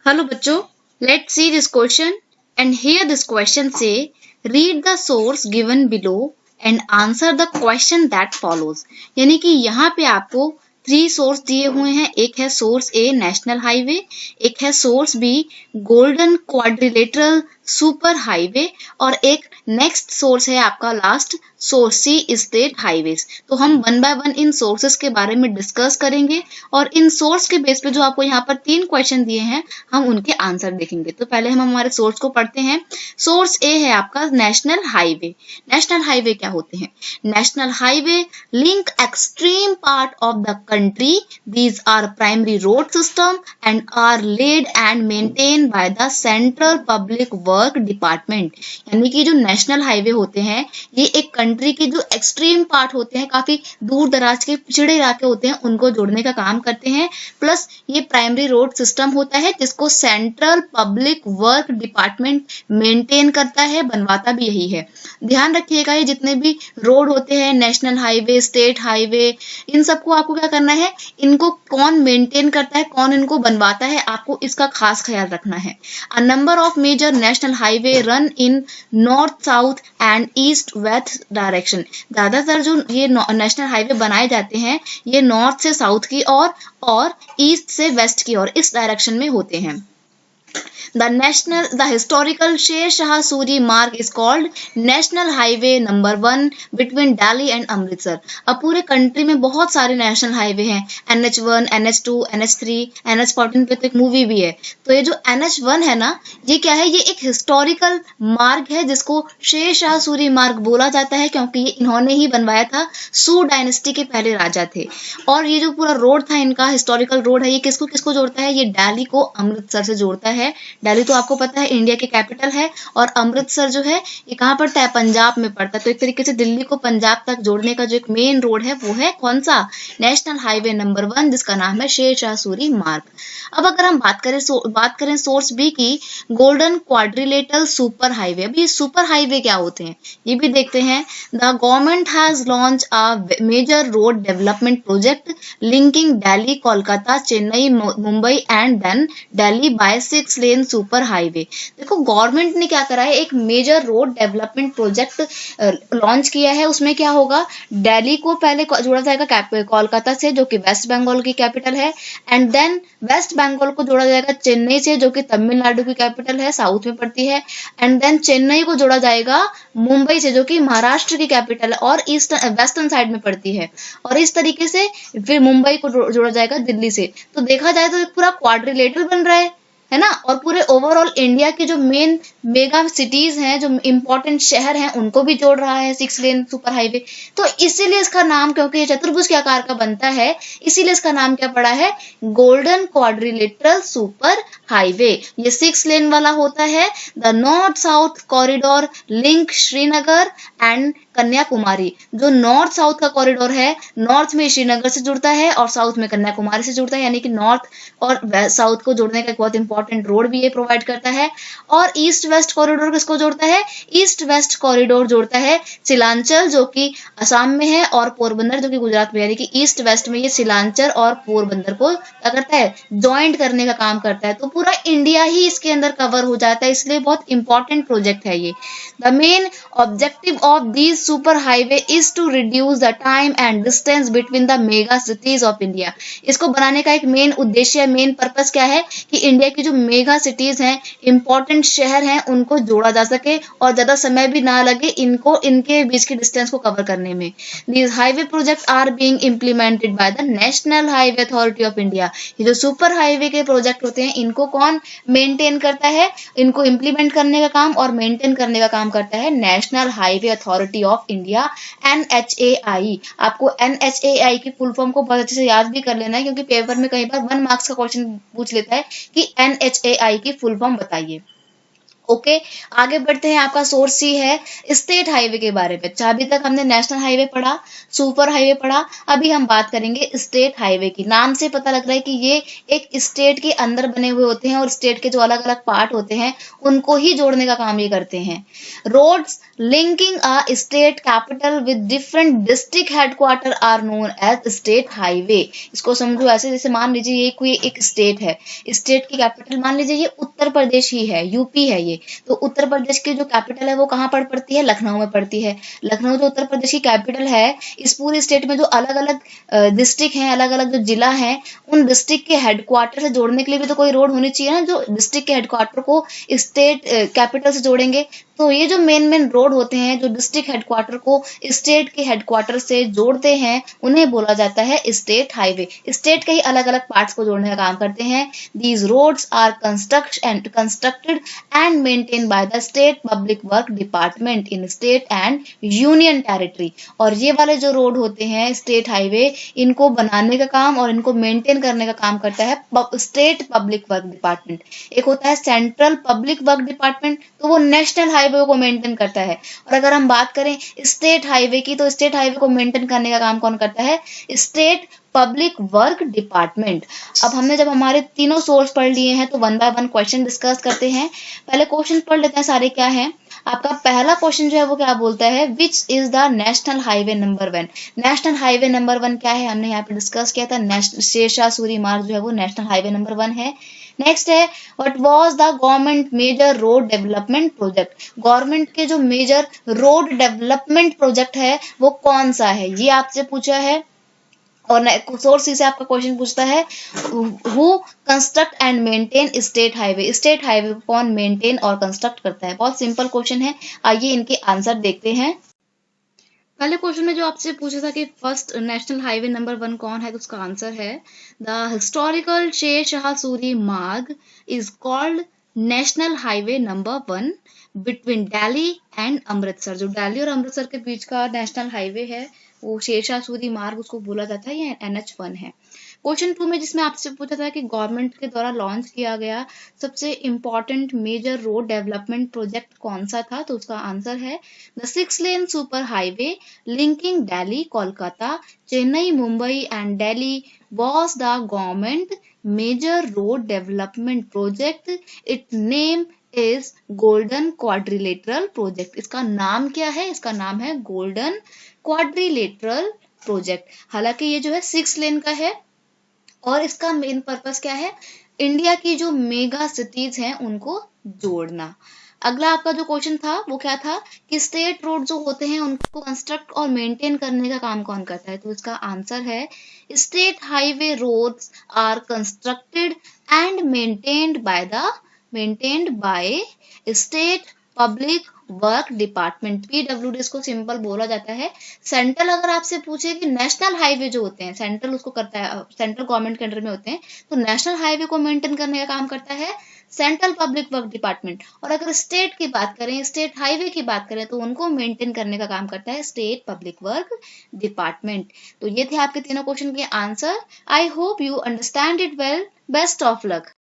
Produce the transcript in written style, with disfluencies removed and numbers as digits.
Hello बच्चों, let's see this question and here this question say read the source given below and answer the question that follows। यानी कि यहाँ पे आपको 3 source दिए हुए हैं। एक है सोर्स ए नेशनल हाईवे, एक है source B golden quadrilateral super highway और एक नेक्स्ट सोर्स है आपका last source C state highways. तो हम वन बाय वन इन सोर्सेस के बारे में डिस्कस करेंगे और इन सोर्स के बेस पे जो आपको यहाँ पर 3 क्वेश्चन दिए हैं हम उनके आंसर देखेंगे। तो पहले हम हमारे सोर्स को पढ़ते हैं। सोर्स ए है आपका नेशनल हाईवे। नेशनल हाईवे क्या होते हैं? National highway link extreme part of the country. These are primary road system and are laid and maintained by the Central Public Work Department। यानी कि जो नेशनल हाईवे होते हैं ये एक कंट्री के जो एक्सट्रीम पार्ट होते हैं, काफी दूर दराज के पिछड़े इलाके होते हैं, उनको जोड़ने का काम करते हैं। प्लस ये प्राइमरी रोड सिस्टम होता है जिसको central public work department maintain करता है, बनवाता भी यही है। ध्यान रखिएगा ये जितने भी रोड होते हैं, नेशनल हाईवे, स्टेट हाईवे, इन सबको आपको क्या करना है, इनको कौन मेंटेन करता है, कौन इनको बनवाता है, आपको इसका खास ख्याल रखना है। A number of major national highway run in north south and east west direction. ज्यादातर जो ये नेशनल हाईवे बनाए जाते हैं ये नॉर्थ से साउथ की और ईस्ट से वेस्ट की ओर इस डायरेक्शन में होते हैं। The historical Sher Shah Suri Marg is called National Highway number 1 between Delhi and Amritsar। अब पूरे कंट्री में बहुत सारे नेशनल हाईवे हैं, NH1, NH2, NH3, NH14 पे तो एक मूवी भी है। तो ये जो NH1 है ना, ये क्या है, ये एक हिस्टोरिकल मार्ग है जिसको शेर शाह सूरी मार्ग बोला जाता है क्योंकि ये इन्होंने ही बनवाया था, सू डायनेस्टी के पहले राजा थे। और ये जो पूरा रोड था इनका, हिस्टोरिकल रोड है, ये किसको किसको जोड़ता है, ये दिल्ली को अमृतसर से जोड़ता है। दिल्ली तो आपको पता है इंडिया की कैपिटल है और अमृतसर जो है ये कहाँ पड़ता है, पंजाब में पड़ता है। तो एक तरीके से दिल्ली को पंजाब तक जोड़ने का जो एक मेन रोड है वो है कौन सा, नेशनल हाईवे नंबर 1 जिसका नाम है शेर शाह सूरी मार्ग। अब अगर हम बात करें सोर्स बी की, गोल्डन क्वाड्रिलेटरल सुपर हाईवे। अभी सुपर हाईवे क्या होते हैं ये भी देखते हैं। The government has launch a major road development project linking Delhi, Kolkata, Chennai, Mumbai and then Delhi by 6 lane super highway. देखो गवर्नमेंट ने क्या करा है, एक major road development project launch किया है। उसमें क्या होगा, दिल्ली को पहले जोड़ा जाएगा कोलकाता से जो कि वेस्ट बंगाल की कैपिटल है, एंड देन वेस्ट बंगाल को जोड़ा जाएगा चेन्नई से जो कि तमिलनाडु की कैपिटल है, साउथ में पड़ती है, एंड देन चेन्नई को जोड़ा जाएगा मुंबई से जो कि महाराष्ट्र की कैपिटल है और वेस्टर्न साइड में पड़ती है, और इस तरीके से फिर मुंबई को जोड़ा जाएगा दिल्ली से। तो देखा जाए तो एक पूरा क्वाड्रिलेटरल बन रहा है ना, और पूरे ओवरऑल इंडिया के जो मेन मेगा सिटीज हैं, जो इंपॉर्टेंट शहर हैं, उनको भी जोड़ रहा है 6 लेन सुपर हाईवे। तो इसीलिए इसका नाम, क्योंकि ये चतुर्भुज के आकार का बनता है, इसीलिए इसका नाम क्या पड़ा है, गोल्डन क्वाड्रिलेटरल सुपर हाईवे। ये 6 लेन वाला होता है। The north south corridor link Srinagar and Kanyakumari. जो नॉर्थ साउथ का कॉरिडोर है, नॉर्थ में श्रीनगर से जुड़ता है और साउथ में कन्याकुमारी से जुड़ता है, यानी कि नॉर्थ और साउथ को जोड़ने का एक बहुत इंपॉर्टेंट रोड भी ये प्रोवाइड करता है। और ईस्ट वेस्ट कॉरिडोर किसको जोड़ता है, ईस्ट वेस्ट कॉरिडोर जोड़ता है सिलांचल जो कि असम में है और पोरबंदर जो कि गुजरात में, यानी कि ईस्ट वेस्ट में ये सिलांचल और पोरबंदर को क्या करता है, ज्वाइंट करने का काम करता है। तो पूरा इंडिया ही इसके अंदर कवर हो जाता है, इसलिए बहुत इंपॉर्टेंट प्रोजेक्ट है ये। The main objective of these super highway is to reduce the time and distance between the mega cities of India. इसको बनाने का एक मेन उद्देश्य, मेन पर्पस क्या है कि इंडिया की जो मेगा सिटीज हैं, इंपॉर्टेंट शहर हैं, उनको जोड़ा जा सके और ज्यादा समय भी ना लगे इनको, इनके बीच की डिस्टेंस को कवर करने में। These highway project are being implemented by the National Highway Authority of India. ये जो सुपर हाईवे के प्रोजेक्ट होते हैं इनको कौन मेंटेन करता है, इनको इम्प्लीमेंट करने का काम और मेंटेन करने का काम करता है national Highway Authority of India, NHAI। आपको NHAI की फुल फॉर्म को बहुत अच्छे से याद भी कर लेना है क्योंकि पेपर में कई बार 1 मार्क्स का क्वेश्चन पूछ लेता है कि NHAI की फुल फॉर्म बताइए। ओके आगे बढ़ते हैं। आपका सोर्स सी है स्टेट हाईवे के बारे में। अच्छा अभी तक हमने नेशनल हाईवे पढ़ा, सुपर हाईवे पढ़ा, अभी हम बात करेंगे स्टेट हाईवे की। नाम से पता लग रहा है कि ये एक स्टेट के अंदर बने हुए होते हैं और स्टेट के जो अलग अलग पार्ट होते हैं उनको ही जोड़ने का काम ये करते हैं। Roads linking a state capital with different district headquarter are known as state highway. इसको समझो ऐसे, जैसे मान लीजिए ये कोई एक स्टेट है, स्टेट की कैपिटल मान लीजिए ये उत्तर प्रदेश ही है, यूपी है ये, तो उत्तर प्रदेश की जो कैपिटल है वो कहाँ पर पड़ती है, लखनऊ में पड़ती है। लखनऊ जो उत्तर प्रदेश की कैपिटल है, इस पूरे स्टेट में जो अलग अलग डिस्ट्रिक्ट हैं, अलग अलग जो जिला है, उन डिस्ट्रिक्ट के हेडक्वार्टर से जोड़ने के लिए भी तो कोई रोड होनी चाहिए ना, जो डिस्ट्रिक्ट के हेडक्वार्टर को स्टेट कैपिटल से जोड़ेंगे। तो ये जो मेन मेन रोड होते हैं जो डिस्ट्रिक्ट हेडक्वार्टर को स्टेट के हेडक्वार्टर से जोड़ते हैं, उन्हें बोला जाता है स्टेट हाईवे। स्टेट के ही अलग अलग पार्ट्स को जोड़ने का काम करते हैं। These roads are constructed and maintain by the state public work department in state and union territory. और ये वाले जो रोड होते हैं स्टेट हाईवे, इनको बनाने का काम और इनको मेंटेन करने का काम करता है स्टेट पब्लिक वर्क डिपार्टमेंट। एक होता है सेंट्रल पब्लिक वर्क डिपार्टमेंट, तो वो नेशनल हाईवे को मेंटेन करता है। और अगर हम बात करें स्टेट हाईवे की, तो स्टेट हाईवे को मेंटेन करने का काम कौन करता है, स्टेट पब्लिक वर्क डिपार्टमेंट। अब हमने जब हमारे तीनों सोर्स पढ़ लिए हैं तो one by one question discuss करते हैं। पहले क्वेश्चन पढ़ लेते हैं सारे क्या हैं। आपका पहला क्वेश्चन जो है वो क्या बोलता है, which is the National highway number 1। National highway number 1 क्या है, हमने यहाँ पे डिस्कस किया था, शेरशाह सूरी मार्ग जो है वो नेशनल हाईवे नंबर 1 है। नेक्स्ट है what was the government major road development project. Government के जो मेजर रोड डेवलपमेंट प्रोजेक्ट है वो कौन सा है, ये आपसे पूछा है। और सोर्स से आपका क्वेश्चन पूछता है who construct and maintain state highway. State highway को कौन मेंटेन और कंस्ट्रक्ट करता है। बहुत सिंपल क्वेश्चन है, आइए इनके आंसर देखते हैं। पहले क्वेश्चन में जो आपसे पूछा था कि फर्स्ट नेशनल हाईवे नंबर 1 कौन है, तो उसका आंसर है द हिस्टोरिकल शेर शाह सूरी मार्ग is called national highway number 1 between Delhi and Amritsar. जो दिल्ली और अमृतसर के बीच का नेशनल हाईवे है वो शेरशाह सूरी मार्ग उसको बोला जाता है, ये NH1 है। क्वेश्चन 2 में जिसमें आपसे पूछा था कि गवर्नमेंट के द्वारा लॉन्च किया गया सबसे important major road development project कौन सा था, तो उसका आंसर है the 6 lane super highway linking Delhi Kolkata Chennai Mumbai and Delhi was the government major road development project. Its name is golden quadrilateral project. इसका नाम क्या है, इसका नाम है गोल्डन क्वाड्रिलेटरल प्रोजेक्ट। हालांकि ये जो है 6 लेन का है और इसका मेन पर्पस क्या है, इंडिया की जो मेगा सिटीज हैं उनको जोड़ना। अगला आपका जो क्वेश्चन था वो क्या था कि स्टेट रोड जो होते हैं उनको कंस्ट्रक्ट और मेंटेन करने का काम कौन करता है, तो इसका आंसर है state highway roads are constructed and maintained by state public work department. PWD इसको सिंपल बोला जाता है। सेंट्रल अगर आपसे पूछे कि नेशनल हाईवे जो होते हैं, सेंट्रल उसको करता है, सेंट्रल गवर्नमेंट के अंडर में होते हैं, तो नेशनल हाईवे को मेंटेन करने का काम करता है सेंट्रल पब्लिक वर्क डिपार्टमेंट। और अगर स्टेट की बात करें, स्टेट हाईवे की बात करें, तो उनको मेंटेन करने का काम करता है स्टेट पब्लिक वर्क डिपार्टमेंट। तो ये थे आपके तीनों क्वेश्चन के answer. I hope you understand it well. Best of luck.